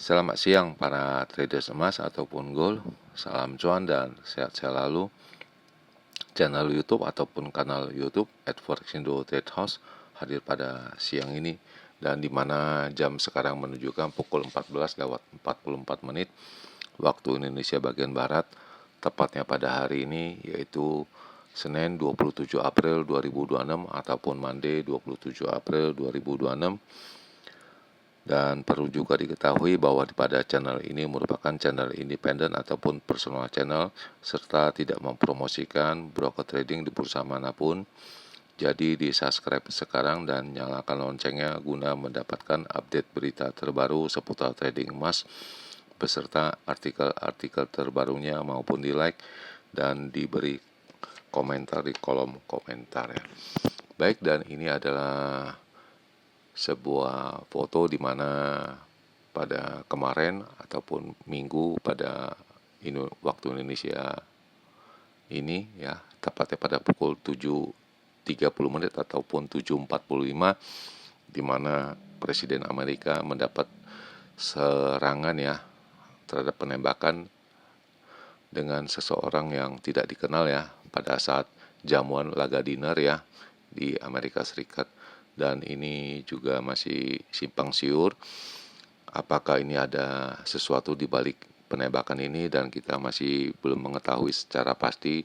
Selamat siang para traders emas ataupun gold. Salam cuan dan sehat selalu. Channel YouTube ataupun kanal YouTube @forexindo Trade House hadir pada siang ini, dan di mana jam sekarang menunjukkan pukul 14:44 waktu Indonesia bagian barat, tepatnya pada hari ini yaitu Senin 27 April 2026 ataupun Monday 27 April 2026. Dan perlu juga diketahui bahwa pada channel ini merupakan channel independen ataupun personal channel, serta tidak mempromosikan broker trading di bursa manapun. Jadi di subscribe sekarang dan nyalakan loncengnya guna mendapatkan update berita terbaru seputar trading emas beserta artikel-artikel terbarunya, maupun di like dan diberi komentar di kolom komentar ya. Baik, dan ini adalah sebuah foto di mana pada kemarin ataupun minggu pada waktu Indonesia ini ya, tepatnya pada pukul 7:30 ataupun 7:45, di mana Presiden Amerika mendapat serangan ya terhadap penembakan dengan seseorang yang tidak dikenal ya pada saat jamuan laga dinner ya di Amerika Serikat. Dan ini juga masih simpang siur apakah ini ada sesuatu di balik penembakan ini, dan kita masih belum mengetahui secara pasti.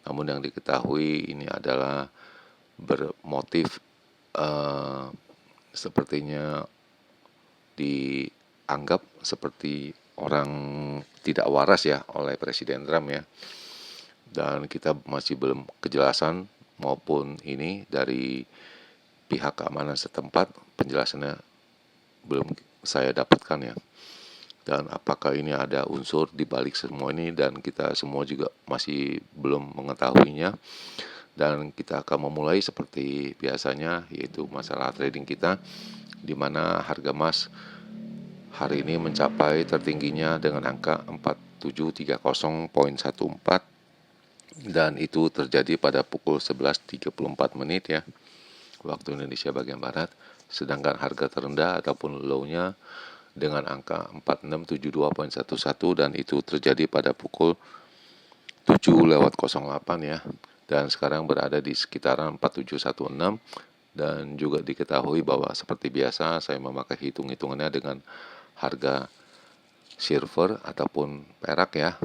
Namun yang diketahui ini adalah bermotif sepertinya dianggap seperti orang tidak waras ya oleh Presiden Trump ya. Dan kita masih belum kejelasan maupun ini dari pihak keamanan setempat, penjelasannya belum saya dapatkan ya. Dan apakah ini ada unsur di balik semua ini, dan kita semua juga masih belum mengetahuinya. Dan kita akan memulai seperti biasanya, yaitu masalah trading kita, di mana harga emas hari ini mencapai tertingginya dengan angka 4730.14, dan itu terjadi pada pukul 11:34 ya waktu Indonesia bagian barat. Sedangkan harga terendah ataupun low-nya dengan angka 4672.11, dan itu terjadi pada pukul 7:08 ya, dan sekarang berada di sekitaran 4716. Dan juga diketahui bahwa seperti biasa saya memakai hitung-hitungannya dengan harga silver ataupun perak ya,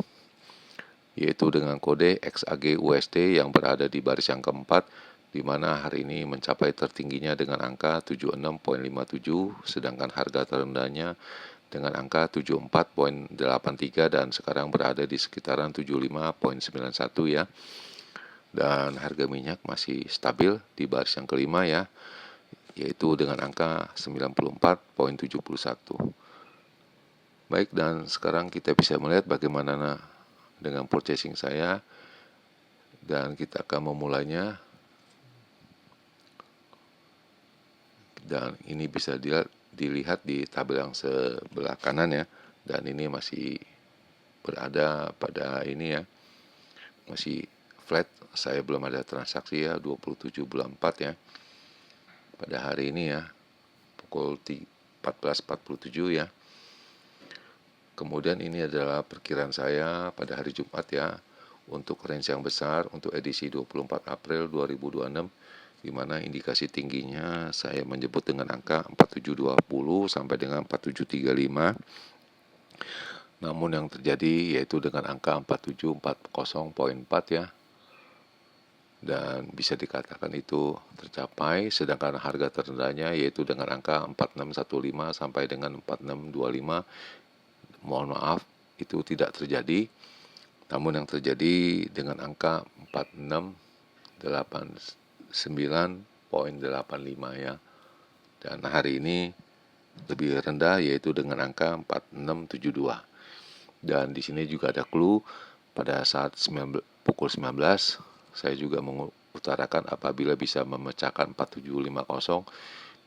yaitu dengan kode XAG USD yang berada di baris yang keempat, di mana hari ini mencapai tertingginya dengan angka 76.57, sedangkan harga terendahnya dengan angka 74.83, dan sekarang berada di sekitaran 75.91 ya. Dan harga minyak masih stabil di baris yang kelima ya, yaitu dengan angka 94.71. Baik, dan sekarang kita bisa melihat bagaimana dengan purchasing saya, dan kita akan memulainya. Dan ini bisa dilihat di tabel yang sebelah kanan ya, dan ini masih berada pada ini ya, masih flat. Saya belum ada transaksi ya, 27/4 ya pada hari ini ya, pukul 14:47 ya. Kemudian ini adalah perkiraan saya pada hari Jumat ya, untuk range yang besar untuk edisi 24 April 2026, di mana indikasi tingginya saya menyebut dengan angka 4720 sampai dengan 4735. Namun yang terjadi yaitu dengan angka 4740.4 ya, dan bisa dikatakan itu tercapai. Sedangkan harga terendahnya yaitu dengan angka 4615 sampai dengan 4625, mohon maaf itu tidak terjadi. Namun yang terjadi dengan angka 4689.85 ya. Dan hari ini lebih rendah yaitu dengan angka 4672. Dan di sini juga ada clue pada saat pukul 19 saya juga mengutarakan apabila bisa memecahkan 4750,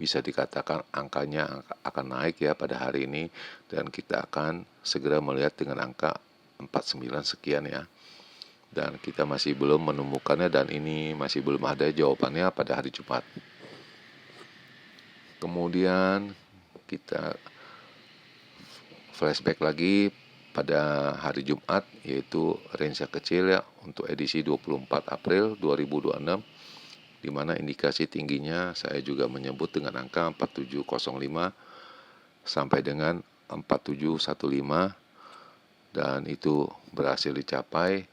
bisa dikatakan angkanya akan naik ya pada hari ini, dan kita akan segera melihat dengan angka 49 sekian ya. Dan kita masih belum menemukannya, dan ini masih belum ada jawabannya pada hari Jumat. Kemudian kita flashback lagi pada hari Jumat, yaitu range kecil ya untuk edisi 24 April 2026, di mana indikasi tingginya saya juga menyebut dengan angka 4705 sampai dengan 4715, dan itu berhasil dicapai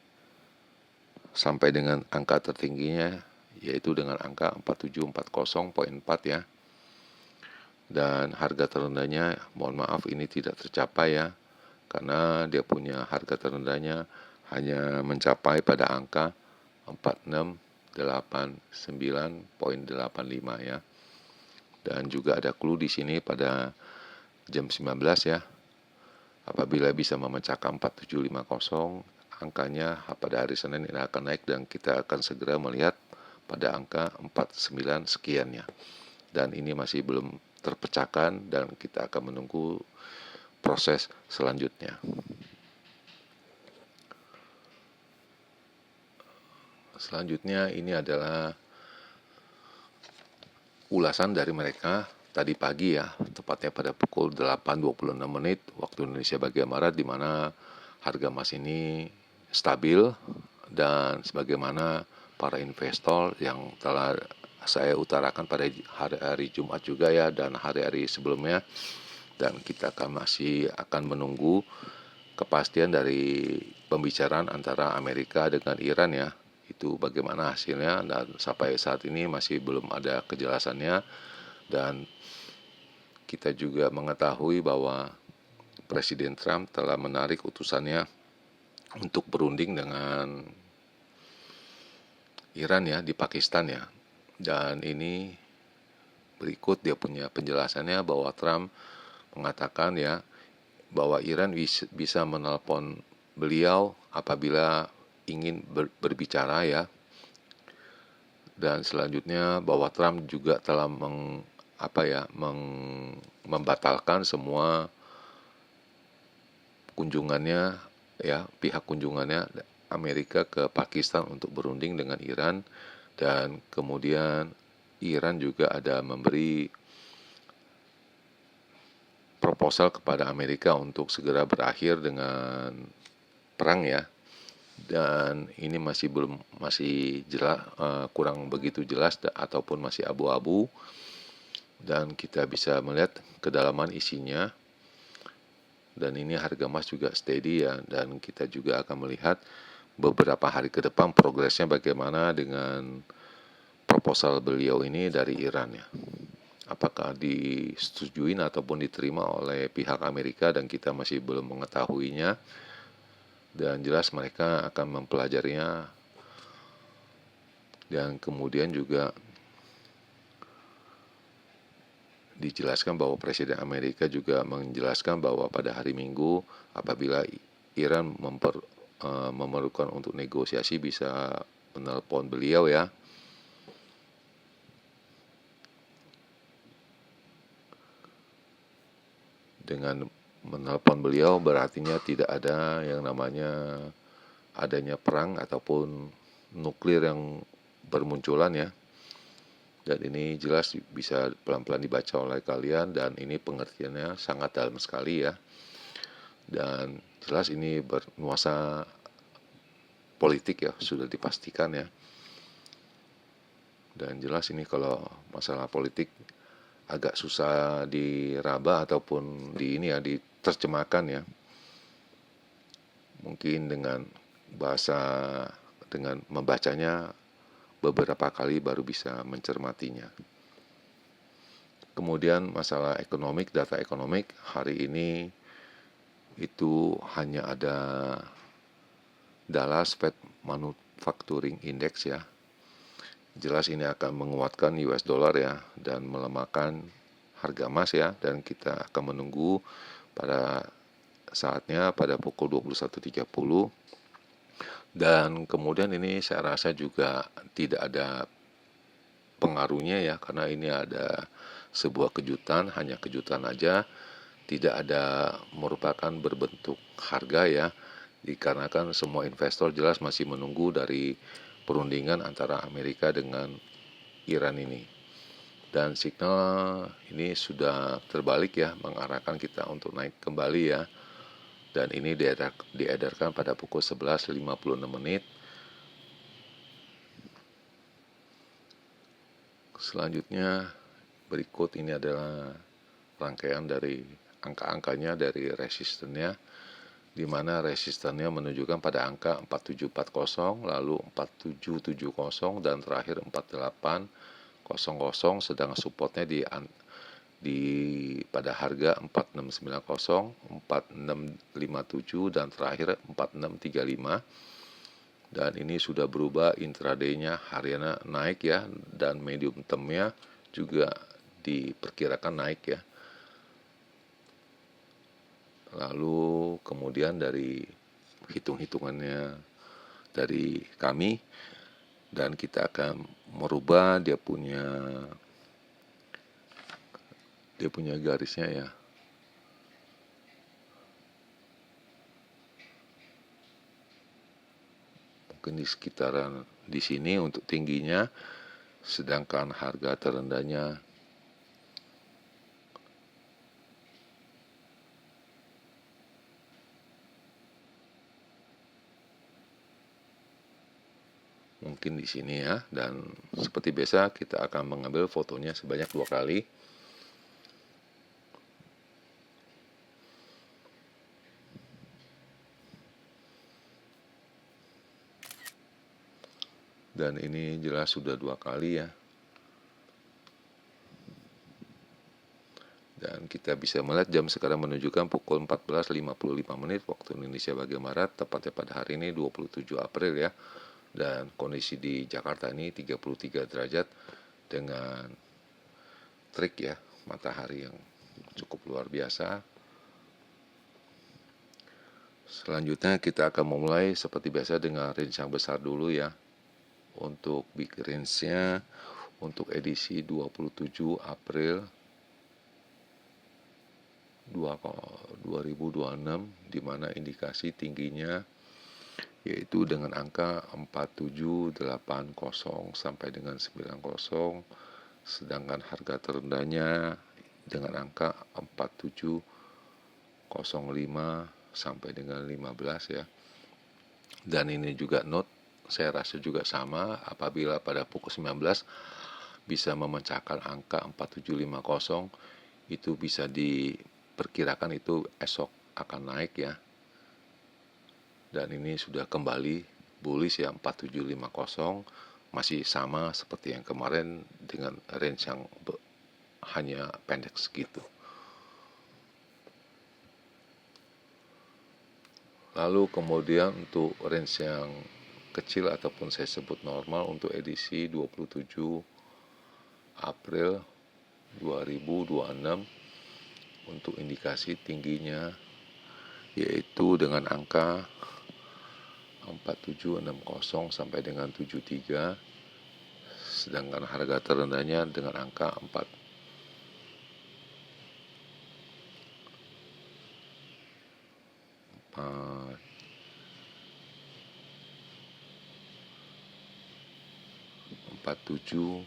sampai dengan angka tertingginya yaitu dengan angka 4740.4 ya. Dan harga terendahnya, mohon maaf ini tidak tercapai ya, karena dia punya harga terendahnya hanya mencapai pada angka 4689.85 ya. Dan juga ada clue di sini pada jam 19 ya. Apabila bisa memecahkan 4750, angkanya pada hari Senin ini akan naik dan kita akan segera melihat pada angka 49 sekian ya. Dan ini masih belum terpecahkan dan kita akan menunggu proses selanjutnya. Selanjutnya ini adalah ulasan dari mereka tadi pagi ya, tepatnya pada pukul 8.26 menit waktu Indonesia bagian Barat, di mana harga emas ini stabil, dan sebagaimana para investor yang telah saya utarakan pada hari Jumat juga ya, dan hari-hari sebelumnya, dan kita masih akan menunggu kepastian dari pembicaraan antara Amerika dengan Iran ya, itu bagaimana hasilnya, dan sampai saat ini masih belum ada kejelasannya. Dan kita juga mengetahui bahwa Presiden Trump telah menarik utusannya untuk berunding dengan Iran ya di Pakistan ya. Dan ini berikut dia punya penjelasannya, bahwa Trump mengatakan ya bahwa Iran bisa menelpon beliau apabila ingin berbicara ya. Dan selanjutnya bahwa Trump juga telah membatalkan semua kunjungannya ya, pihak kunjungannya Amerika ke Pakistan untuk berunding dengan Iran. Dan kemudian Iran juga ada memberi proposal kepada Amerika untuk segera berakhir dengan perang ya. Dan ini masih jelas, kurang begitu jelas ataupun masih abu-abu, dan kita bisa melihat kedalaman isinya. Dan ini harga emas juga steady ya, dan kita juga akan melihat beberapa hari ke depan progresnya bagaimana dengan proposal beliau ini dari Iran ya. Apakah disetujui ataupun diterima oleh pihak Amerika, dan kita masih belum mengetahuinya. Dan jelas mereka akan mempelajarinya. Dan kemudian juga dijelaskan bahwa Presiden Amerika juga menjelaskan bahwa pada hari Minggu apabila Iran memerlukan untuk negosiasi bisa menelpon beliau ya. Dengan menelpon beliau berartinya tidak ada yang namanya adanya perang ataupun nuklir yang bermunculan ya. Dan ini jelas bisa pelan-pelan dibaca oleh kalian, dan ini pengertiannya sangat dalam sekali ya. Dan jelas ini bernuansa politik ya, sudah dipastikan ya. Dan jelas ini kalau masalah politik agak susah diraba ataupun diterjemahkan ya. Mungkin dengan membacanya beberapa kali baru bisa mencermatinya. Kemudian masalah data ekonomik hari ini itu hanya ada Dallas Fed Manufacturing Index ya. Jelas ini akan menguatkan US dollar ya, dan melemahkan harga emas ya, dan kita akan menunggu pada saatnya pada pukul 21.30. Dan kemudian ini saya rasa juga tidak ada pengaruhnya ya, karena ini ada sebuah kejutan, hanya kejutan aja, tidak ada merupakan berbentuk harga ya, dikarenakan semua investor jelas masih menunggu dari perundingan antara Amerika dengan Iran ini. dan signal ini sudah terbalik ya, mengarahkan kita untuk naik kembali ya. Dan ini diedarkan pada pukul 11.56 menit. Selanjutnya berikut ini adalah rangkaian dari angka-angkanya dari resistennya, di mana resistennya menunjukkan pada angka 4740, lalu 4770, dan terakhir 4800, sedang supportnya di pada harga 4690, 4657, dan terakhir 4635. Dan ini sudah berubah, intraday-nya hariannya naik ya, dan medium term-nya juga diperkirakan naik ya. Lalu kemudian dari hitung-hitungannya dari kami, dan kita akan merubah dia punya garisnya ya. Mungkin di sekitaran di sini untuk tingginya, sedangkan harga terendahnya mungkin di sini ya. Dan seperti biasa kita akan mengambil fotonya sebanyak 2 kali. Dan ini jelas sudah 2 kali ya. Dan kita bisa melihat jam sekarang menunjukkan pukul 14.55 menit waktu Indonesia bagian Barat, tepatnya pada hari ini 27 April ya. Dan kondisi di Jakarta ini 33 derajat dengan terik ya, matahari yang cukup luar biasa. Selanjutnya kita akan memulai seperti biasa dengan range yang besar dulu ya. Untuk big range-nya untuk edisi 27 April 2026, di mana indikasi tingginya yaitu dengan angka 4780 sampai dengan 90, sedangkan harga terendahnya dengan angka 4705 sampai dengan 15 ya. Dan ini juga note, saya rasa juga sama, apabila pada pukul 19 bisa memecahkan angka 4750, itu bisa diperkirakan itu esok akan naik ya. Dan ini sudah kembali bullish ya, 4750 masih sama seperti yang kemarin dengan range yang hanya pendek segitu. Lalu kemudian untuk range yang kecil ataupun saya sebut normal untuk edisi 27 April 2026, untuk indikasi tingginya yaitu dengan angka 4760 sampai dengan 73, sedangkan harga terendahnya dengan angka 47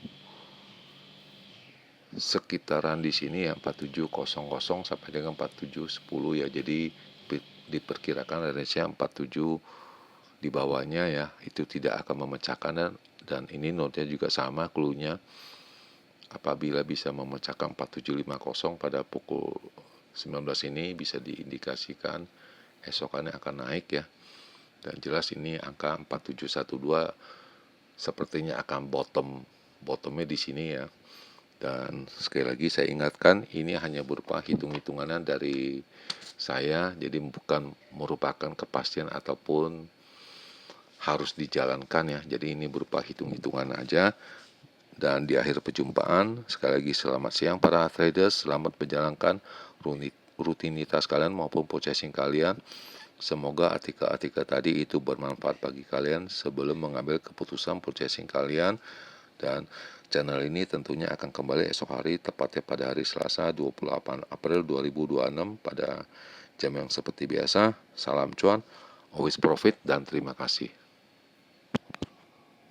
sekitaran di sini ya, 4700 sampai dengan 4710 ya. Jadi diperkirakan range-nya 47 di bawahnya ya, itu tidak akan memecahkan. Dan ini note-nya juga sama, clue-nya apabila bisa memecahkan 4750 pada pukul 19 ini bisa diindikasikan esokannya akan naik ya. Dan jelas ini angka 4712 sepertinya akan bottomnya di sini ya. Dan sekali lagi saya ingatkan, ini hanya berupa hitung-hitungan dari saya, jadi bukan merupakan kepastian ataupun harus dijalankan ya. Jadi ini berupa hitung-hitungan aja. Dan di akhir perjumpaan, sekali lagi selamat siang para traders, selamat menjalankan rutinitas kalian maupun purchasing kalian. Semoga artikel-artikel tadi itu bermanfaat bagi kalian sebelum mengambil keputusan purchasing kalian. Dan channel ini tentunya akan kembali esok hari, tepatnya pada hari Selasa 28 April 2026 pada jam yang seperti biasa. Salam cuan, always profit, dan terima kasih.